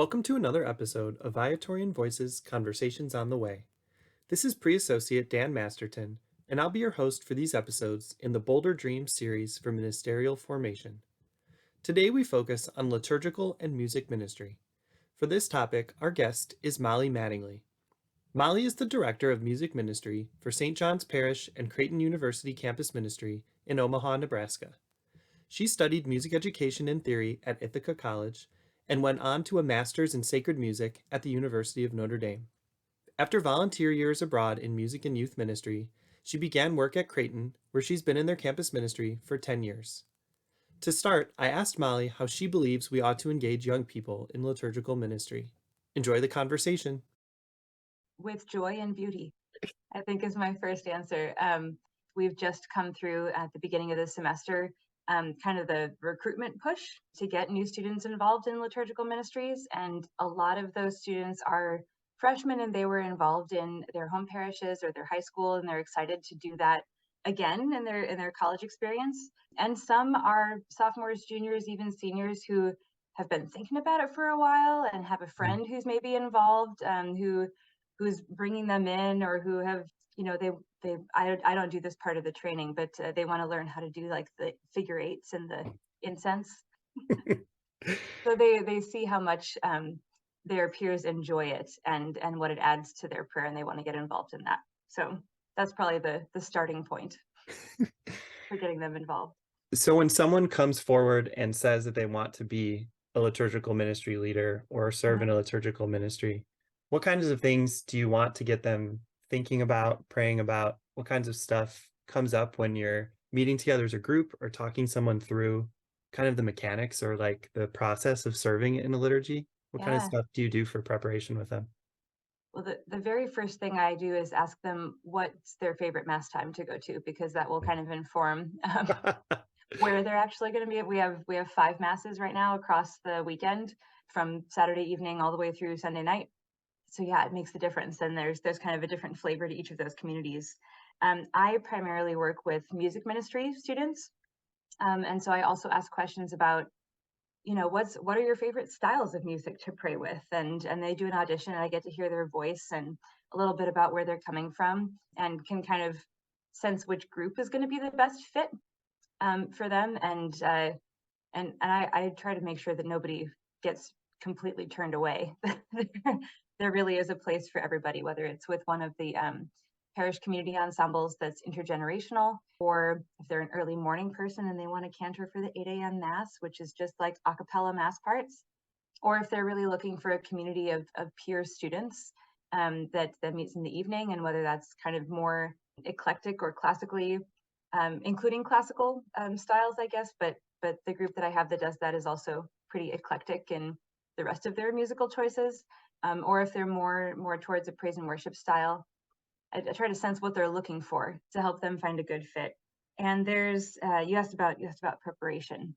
Welcome to another episode of Viatorian Voices Conversations on the Way. This is Pre-Associate Dan Masterton, and I'll be your host for these episodes in the Bolder Dreams series for ministerial formation. Today we focus on liturgical and music ministry. For this topic, our guest is Molly Mattingly. Molly is the Director of Music Ministry for St. John's Parish and Creighton University Campus Ministry in Omaha, Nebraska. She studied music education and theory at Ithaca College and went on to a master's in sacred music at the University of Notre Dame. After volunteer years abroad in music and youth ministry, she began work at Creighton, where she's been in their campus ministry for 10 years. To start, I asked Molly how she believes we ought to engage young people in liturgical ministry. Enjoy the conversation. With joy and beauty, I think is my first answer. We've just come through at the beginning of the semester kind of the recruitment push to get new students involved in liturgical ministries. And a lot of those students are freshmen and they were involved in their home parishes or their high school, and they're excited to do that again in their college experience. And some are sophomores, juniors, even seniors who have been thinking about it for a while and have a friend who's maybe involved, who's bringing them in, or who have, I don't do this part of the training, but they want to learn how to do like the figure eights and the incense. So they see how much their peers enjoy it and what it adds to their prayer, and they want to get involved in that. So that's probably the starting point for getting them involved. So when someone comes forward and says that they want to be a liturgical ministry leader or serve in a liturgical ministry, what kinds of things do you want to get them thinking about, praying about? What kinds of stuff comes up when you're meeting together as a group or talking someone through kind of the mechanics or like the process of serving in a liturgy? What kind of stuff do you do for preparation with them? Well, the very first thing I do is ask them what's their favorite mass time to go to, because that will kind of inform where they're actually going to be. We have 5 masses right now across the weekend, from Saturday evening all the way through Sunday night. So yeah, it makes the difference. And there's kind of a different flavor to each of those communities. I primarily work with music ministry students. And so I also ask questions about, what are your favorite styles of music to pray with? And they do an audition, and I get to hear their voice and a little bit about where they're coming from, and can kind of sense which group is going to be the best fit for them. And I try to make sure that nobody gets completely turned away. There really is a place for everybody, whether it's with one of the parish community ensembles that's intergenerational, or if they're an early morning person and they want to cantor for the 8 a.m. Mass, which is just like a cappella Mass parts, or if they're really looking for a community of peer students that meets in the evening, and whether that's kind of more eclectic or classically, including classical styles, I guess, but the group that I have that does that is also pretty eclectic in the rest of their musical choices. Or if they're more towards a praise and worship style, I try to sense what they're looking for to help them find a good fit. And there's you asked about preparation.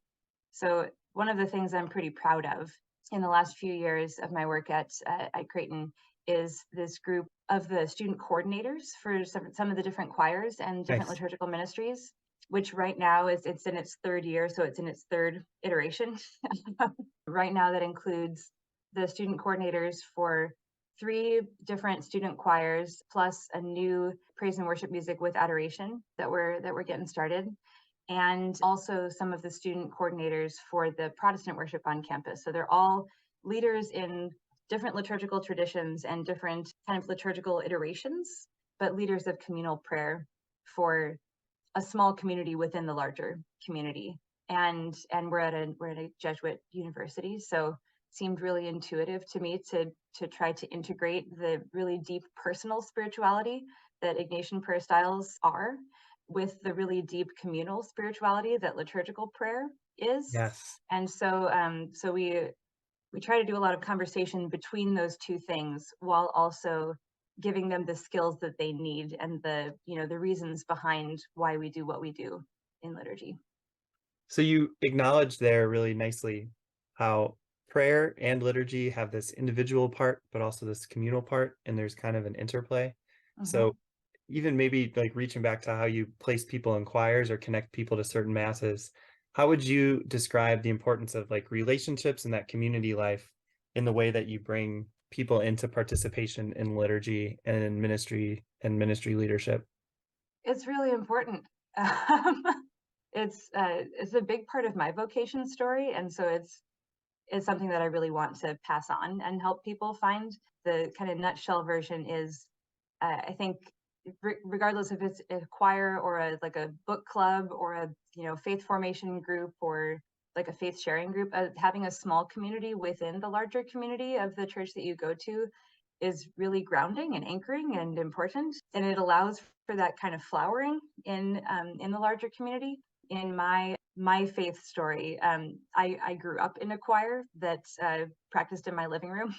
So one of the things I'm pretty proud of in the last few years of my work at Creighton is this group of the student coordinators for some of the different choirs and different liturgical ministries, which right now it's in its 3rd year, so it's in its 3rd iteration. Right now that includes the student coordinators for 3 different student choirs, plus a new praise and worship music with adoration that we're getting started, and also some of the student coordinators for the Protestant worship on campus. So they're all leaders in different liturgical traditions and different kind of liturgical iterations, but leaders of communal prayer for a small community within the larger community. And we're at a Jesuit university, so seemed really intuitive to me to try to integrate the really deep personal spirituality that Ignatian prayer styles are with the really deep communal spirituality that liturgical prayer is. Yes. And so we try to do a lot of conversation between those two things, while also giving them the skills that they need and the reasons behind why we do what we do in liturgy. So you acknowledged there really nicely how prayer and liturgy have this individual part, but also this communal part, and there's kind of an interplay. Mm-hmm. So even maybe like reaching back to how you place people in choirs or connect people to certain masses, how would you describe the importance of like relationships in that community life in the way that you bring people into participation in liturgy and in ministry and ministry leadership? It's really important. Um, it's a big part of my vocation story, and so it's something that I really want to pass on and help people find. The kind of nutshell version is, I think, regardless if it's a choir or like a book club or a faith formation group or like a faith sharing group, having a small community within the larger community of the church that you go to is really grounding and anchoring and important, and it allows for that kind of flowering in the larger community. In my faith story, I grew up in a choir that practiced in my living room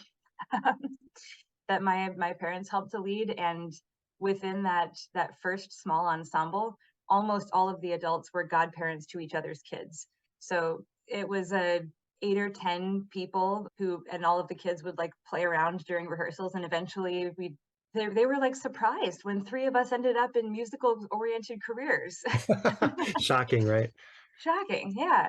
that my parents helped to lead, and within that first small ensemble, almost all of the adults were godparents to each other's kids. So it was a 8 or 10 people who, and all of the kids would like play around during rehearsals, and eventually they were like surprised when three of us ended up in musical oriented careers. Shocking, right? Shocking, yeah.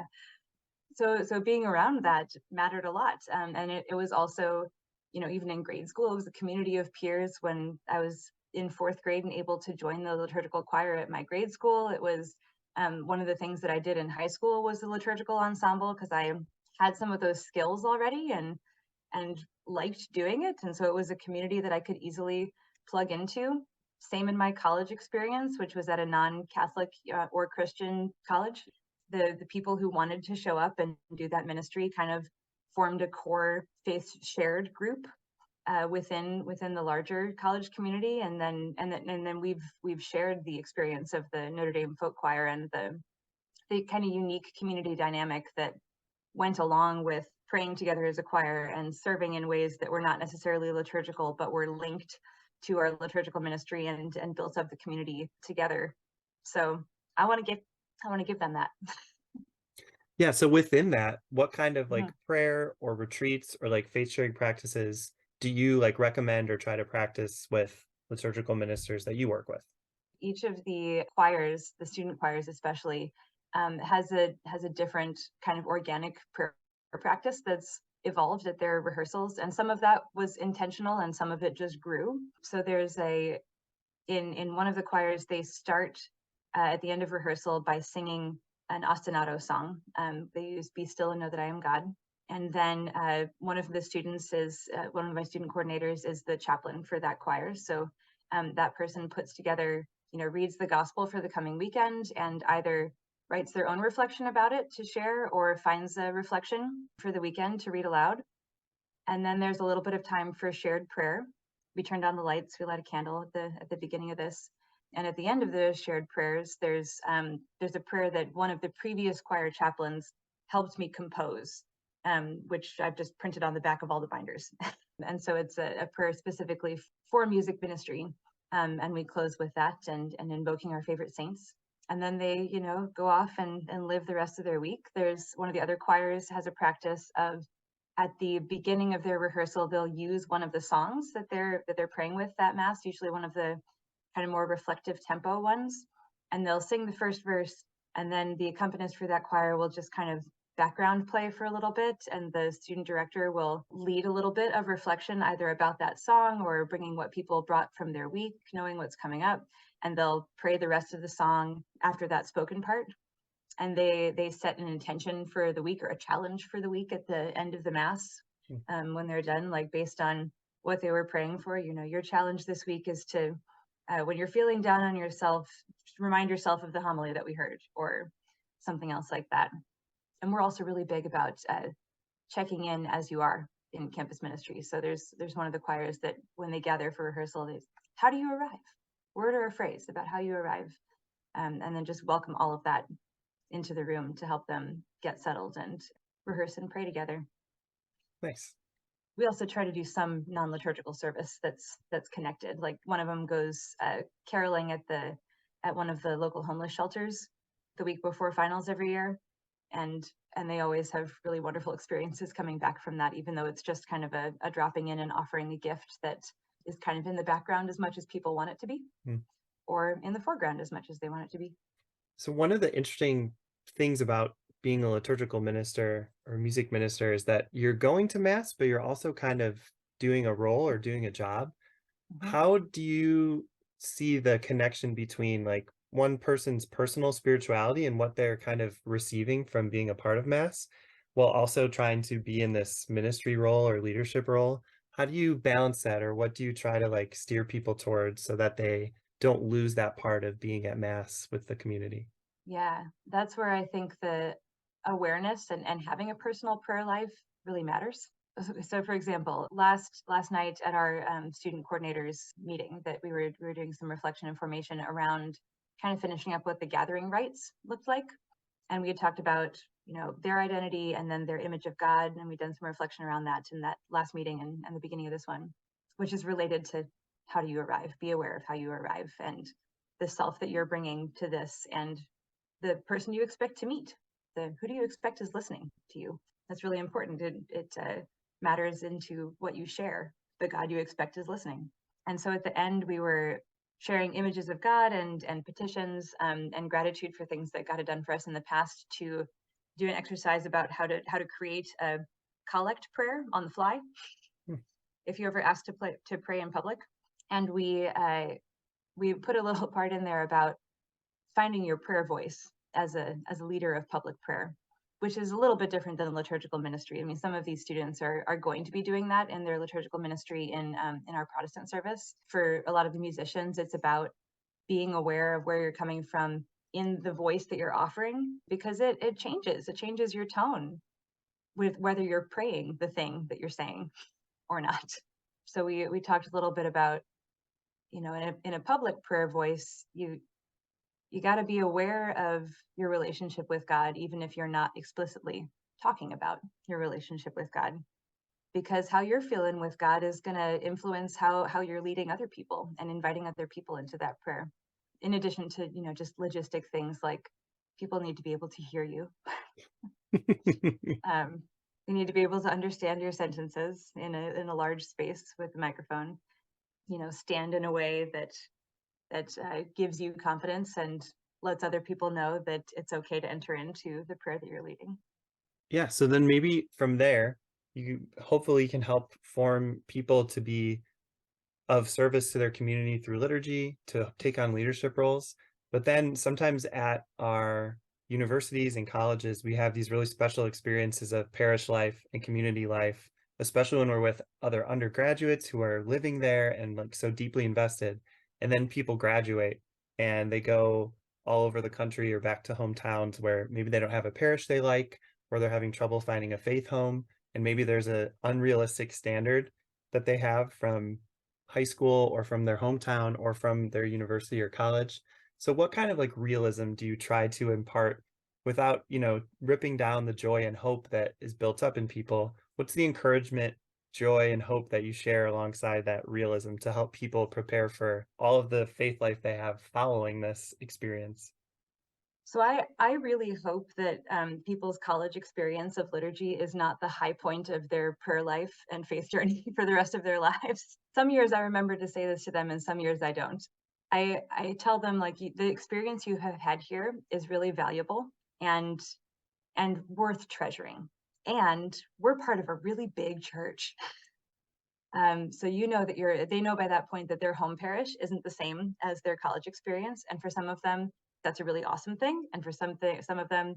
So being around that mattered a lot, and it was also, even in grade school, it was a community of peers. When I was in fourth grade and able to join the liturgical choir at my grade school, it was one of the things that I did in high school was the liturgical ensemble, because I had some of those skills already and liked doing it, and so it was a community that I could easily plug into. Same in my college experience, which was at a non-Catholic or Christian college. The people who wanted to show up and do that ministry kind of formed a core faith shared group within the larger college community, and then we've shared the experience of the Notre Dame folk choir and the kind of unique community dynamic that went along with praying together as a choir and serving in ways that were not necessarily liturgical but were linked to our liturgical ministry and built up the community together. So I want to give them that. Yeah, so within that, what kind of Mhm. like prayer or retreats or like faith sharing practices do you like recommend or try to practice with liturgical ministers that you work with? Each of the choirs, the student choirs especially, has a different kind of organic prayer practice that's evolved at their rehearsals, and some of that was intentional and some of it just grew. So there's a in one of the choirs, they start at the end of rehearsal by singing an ostinato song. They use "Be Still and Know That I Am God." And then one of the students is one of my student coordinators is the chaplain for that choir. So that person puts together, reads the gospel for the coming weekend and either writes their own reflection about it to share or finds a reflection for the weekend to read aloud. And then there's a little bit of time for shared prayer. We turned on the lights, we light a candle at the beginning of this. And at the end of the shared prayers, there's a prayer that one of the previous choir chaplains helped me compose, which I've just printed on the back of all the binders. And so it's a prayer specifically for music ministry. And we close with that and invoking our favorite saints. And then they, go off and live the rest of their week. There's one of the other choirs has a practice of, at the beginning of their rehearsal, they'll use one of the songs that they're praying with that mass, usually one of the kind of more reflective tempo ones, and they'll sing the first verse, and then the accompanist for that choir will just kind of background play for a little bit, and the student director will lead a little bit of reflection either about that song or bringing what people brought from their week, knowing what's coming up, and they'll pray the rest of the song after that spoken part. And they set an intention for the week or a challenge for the week at the end of the mass, Hmm. when they're done, like based on what they were praying for. Your challenge this week is to, when you're feeling down on yourself, remind yourself of the homily that we heard, or something else like that. And we're also really big about checking in as you are in campus ministry. So there's one of the choirs that when they gather for rehearsal, how do you arrive? Word or a phrase about how you arrive, and then just welcome all of that into the room to help them get settled and rehearse and pray together. Nice. We also try to do some non-liturgical service that's connected. Like one of them goes caroling at one of the local homeless shelters the week before finals every year, and they always have really wonderful experiences coming back from that, even though it's just kind of a dropping in and offering a gift that is kind of in the background as much as people want it to be, Hmm. or in the foreground as much as they want it to be. So one of the interesting things about being a liturgical minister or music minister is that you're going to mass, but you're also kind of doing a role or doing a job. Mhm. How do you see the connection between like one person's personal spirituality and what they're kind of receiving from being a part of mass, while also trying to be in this ministry role or leadership role? How do you balance that, or what do you try to like steer people towards so that they don't lose that part of being at mass with the community? Yeah, that's where I think the awareness and having a personal prayer life really matters. So, for example, last night at our student coordinators meeting, that we were doing some reflection and formation around kind of finishing up what the gathering rites looked like, and we had talked about their identity and then their image of God, and we'd done some reflection around that in that last meeting and the beginning of this one, which is related to how do you arrive, be aware of how you arrive, and the self that you're bringing to this, and the person you expect to meet, the who do you expect is listening to you. That's really important. It matters into what you share. The God you expect is listening. And so at the end we were sharing images of God and petitions, and gratitude for things that God had done for us in the past, to do an exercise about how to create a collect prayer on the fly Hmm. if you ever asked to pray in public. And we put a little part in there about finding your prayer voice as a leader of public prayer, which is a little bit different than liturgical ministry. I mean, some of these students are going to be doing that in their liturgical ministry in our Protestant service. For a lot of the musicians, it's about being aware of where you're coming from in the voice that you're offering, because it changes your tone with whether you're praying the thing that you're saying or not. So we talked a little bit about, in a public prayer voice, you got to be aware of your relationship with God, even if you're not explicitly talking about your relationship with God, because how you're feeling with God is going to influence how you're leading other people and inviting other people into that prayer. In addition to, just logistic things like people need to be able to hear you. Um, they need to be able to understand your sentences in a large space with a microphone. Stand in a way that gives you confidence and lets other people know that it's okay to enter into the prayer that you're leading. Yeah, so then maybe from there, you hopefully can help form people to be of service to their community through liturgy, to take on leadership roles. But then sometimes at our universities and colleges, we have these really special experiences of parish life and community life, especially when we're with other undergraduates who are living there and like so deeply invested. And then people graduate and they go all over the country or back to hometowns where maybe they don't have a parish they like, or they're having trouble finding a faith home. And maybe there's an unrealistic standard that they have from high school or from their hometown or from their university or college. So what kind of like realism do you try to impart without, ripping down the joy and hope that is built up in people? What's the encouragement, joy, and hope that you share alongside that realism to help people prepare for all of the faith life they have following this experience? So I really hope that people's college experience of liturgy is not the high point of their prayer life and faith journey for the rest of their lives. Some years I remember to say this to them, and some years I don't. I tell them, like, the experience you have had here is really valuable and worth treasuring. And we're part of a really big church. So that they know by that point that their home parish isn't the same as their college experience. And for some of them, that's a really awesome thing. And for some of them,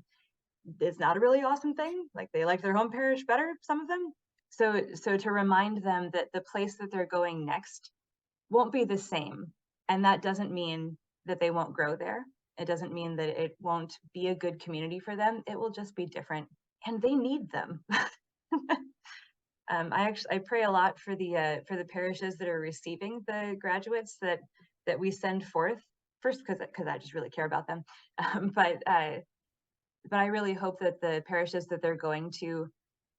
it's not a really awesome thing. Like, they like their home parish better, some of them. So to remind them that the place that they're going next won't be the same. And that doesn't mean that they won't grow there. It doesn't mean that it won't be a good community for them. It will just be different. And they need them. I pray a lot for the parishes that are receiving the graduates that we send forth. First, because I just really care about them, um, but uh, but I really hope that the parishes that they're going to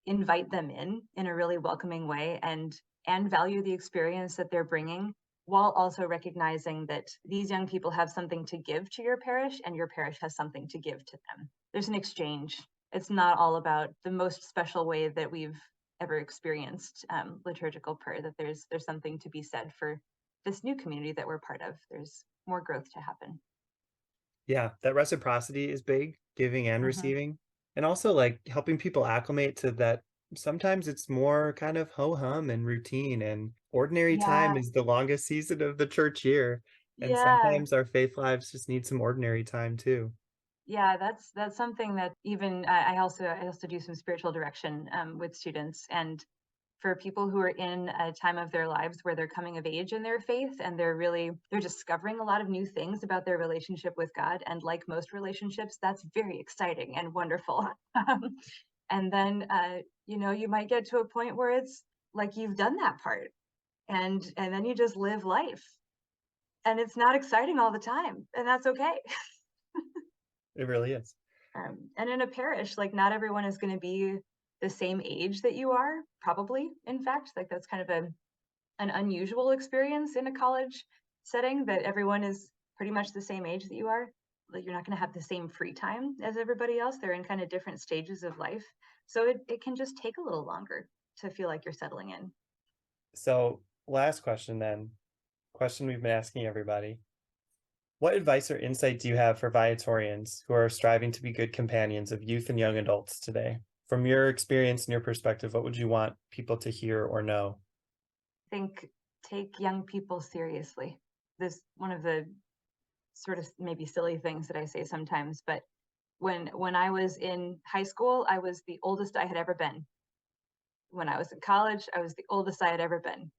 invite them in a really welcoming way, and value the experience that they're bringing, while also recognizing that these young people have something to give to your parish and your parish has something to give to them. There's an exchange. It's not all about the most special way that we've ever experienced liturgical prayer. That there's something to be said for this new community that we're part of. There's more growth to happen. Yeah, that reciprocity is big, giving and Hmm. receiving. And also, like, helping people acclimate to that sometimes it's more kind of ho-hum and routine, and ordinary time Yeah, is the longest season of the church year, and yeah. sometimes our faith lives just need some ordinary time too. Yeah, that's something that even I also do some spiritual direction with students, and for people who are in a time of their lives where they're coming of age in their faith and they're discovering a lot of new things about their relationship with God, and like most relationships, that's very exciting and wonderful. um, and then you might get to a point where it's like you've done that part, and then you just live life, and it's not exciting all the time, and that's okay. It really is. And in a parish, like, not everyone is going to be the same age that you are, probably. In fact, like, that's kind of an unusual experience in a college setting, that everyone is pretty much the same age that you are. Like, you're not going to have the same free time as everybody else. They're in kind of different stages of life. So it can just take a little longer to feel like you're settling in. So, last question then, question we've been asking everybody. What advice or insight do you have for Viatorians who are striving to be good companions of youth and young adults today? From your experience and your perspective, what would you want people to hear or know? Think Take young people seriously. This one of the sort of maybe silly things that I say sometimes, but when I was in high school, I was the oldest I had ever been. When I was in college, I was the oldest I had ever been.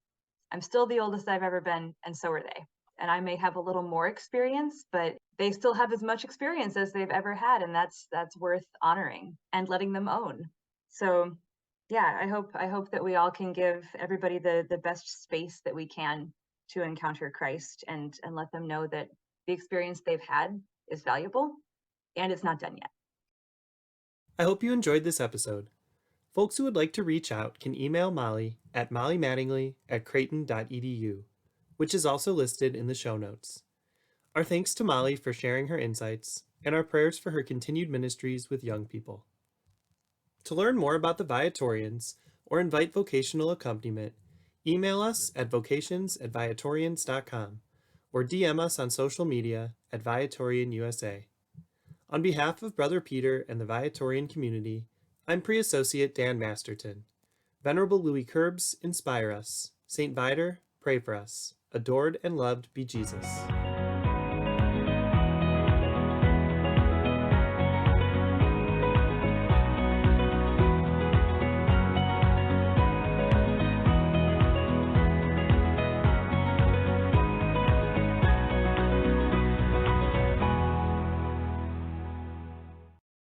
I'm still the oldest I've ever been, and so are they. And I may have a little more experience, but they still have as much experience as they've ever had, and that's worth honoring and letting them own. So, yeah, I hope that we all can give everybody the best space that we can to encounter Christ, and let them know that the experience they've had is valuable and it's not done yet. I hope you enjoyed this episode. Folks who would like to reach out can email Molly at mollymattingly@creighton.edu, which is also listed in the show notes. Our thanks to Molly for sharing her insights, and our prayers for her continued ministries with young people. To learn more about the Viatorians or invite vocational accompaniment, email us at vocations@viatorians.com or DM us on social media at ViatorianUSA. On behalf of Brother Peter and the Viatorian community, I'm Pre-Associate Dan Masterton. Venerable Louis Curbs, inspire us. Saint Viator, pray for us. Adored and loved be Jesus.